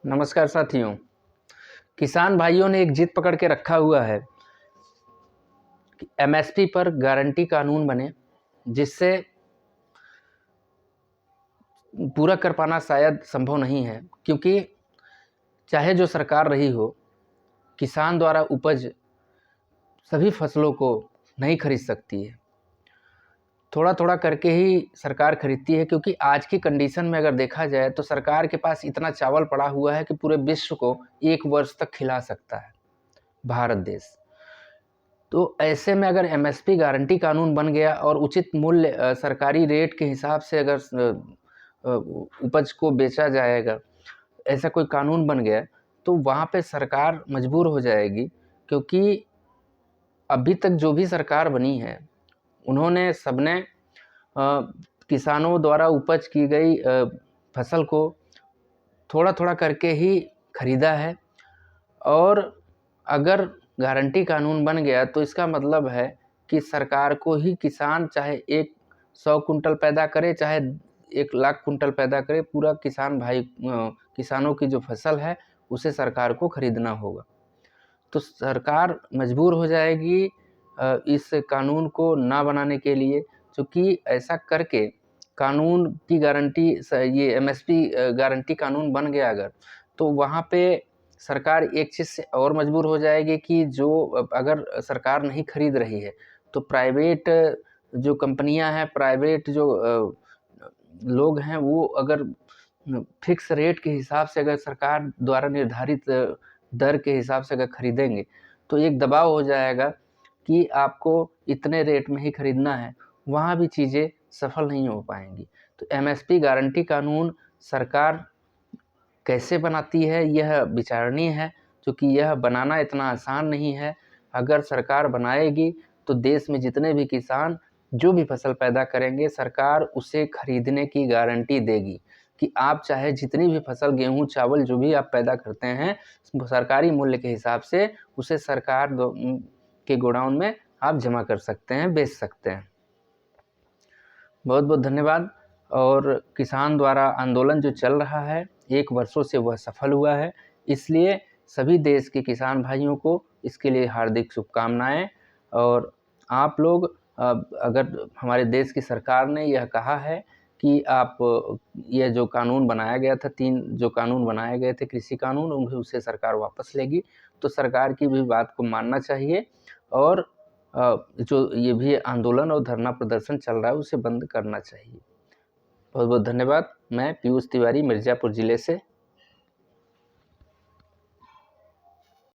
नमस्कार साथियों। किसान भाइयों ने एक जिद पकड़ के रखा हुआ है कि एमएसपी पर गारंटी कानून बने, जिससे पूरा कर पाना शायद संभव नहीं है, क्योंकि चाहे जो सरकार रही हो, किसान द्वारा उपज सभी फसलों को नहीं खरीद सकती है। थोड़ा थोड़ा करके ही सरकार खरीदती है, क्योंकि आज की कंडीशन में अगर देखा जाए तो सरकार के पास इतना चावल पड़ा हुआ है कि पूरे विश्व को 1 वर्ष तक खिला सकता है भारत देश। तो ऐसे में अगर एमएसपी गारंटी कानून बन गया और उचित मूल्य सरकारी रेट के हिसाब से अगर उपज को बेचा जाएगा, ऐसा कोई कानून बन गया, तो वहाँ पे सरकार मजबूर हो जाएगी। क्योंकि अभी तक जो भी सरकार बनी है, उन्होंने सबने किसानों द्वारा उपज की गई फसल को थोड़ा थोड़ा करके ही खरीदा है। और अगर गारंटी कानून बन गया तो इसका मतलब है कि सरकार को ही किसान चाहे 100 कुंटल पैदा करे, चाहे 1 लाख कुंटल पैदा करे, पूरा किसान भाई किसानों की जो फसल है उसे सरकार को खरीदना होगा। तो सरकार मजबूर हो जाएगी इस कानून को ना बनाने के लिए, क्योंकि ऐसा करके कानून की गारंटी, ये एमएसपी गारंटी कानून बन गया अगर, तो वहाँ पे सरकार एक चीज़ से और मजबूर हो जाएगी कि जो अगर सरकार नहीं खरीद रही है तो प्राइवेट जो कंपनियां हैं, प्राइवेट जो लोग हैं, वो अगर फिक्स रेट के हिसाब से अगर सरकार द्वारा निर्धारित दर के हिसाब से अगर खरीदेंगे तो एक दबाव हो जाएगा कि आपको इतने रेट में ही खरीदना है। वहाँ भी चीज़ें सफल नहीं हो पाएंगी। तो एमएसपी गारंटी कानून सरकार कैसे बनाती है यह विचारणीय है, क्योंकि यह बनाना इतना आसान नहीं है। अगर सरकार बनाएगी तो देश में जितने भी किसान जो भी फसल पैदा करेंगे, सरकार उसे खरीदने की गारंटी देगी कि आप चाहे जितनी भी फसल, गेहूं, चावल जो भी आप पैदा करते हैं, सरकारी मूल्य के हिसाब से उसे सरकार के गोडाउन में आप जमा कर सकते हैं, बेच सकते हैं। बहुत बहुत धन्यवाद। और किसान द्वारा आंदोलन जो चल रहा है 1 वर्षों से, वह सफल हुआ है। इसलिए सभी देश के किसान भाइयों को इसके लिए हार्दिक शुभकामनाएं। और आप लोग, अगर हमारे देश की सरकार ने यह कहा है कि आप यह जो कानून बनाया गया था, 3 जो कानून बनाए गए थे कृषि कानून, उसे सरकार वापस लेगी, तो सरकार की भी बात को मानना चाहिए। और जो ये भी आंदोलन और धरना प्रदर्शन चल रहा है उसे बंद करना चाहिए। बहुत बहुत धन्यवाद। मैं पीयूष तिवारी, मिर्ज़ापुर ज़िले से।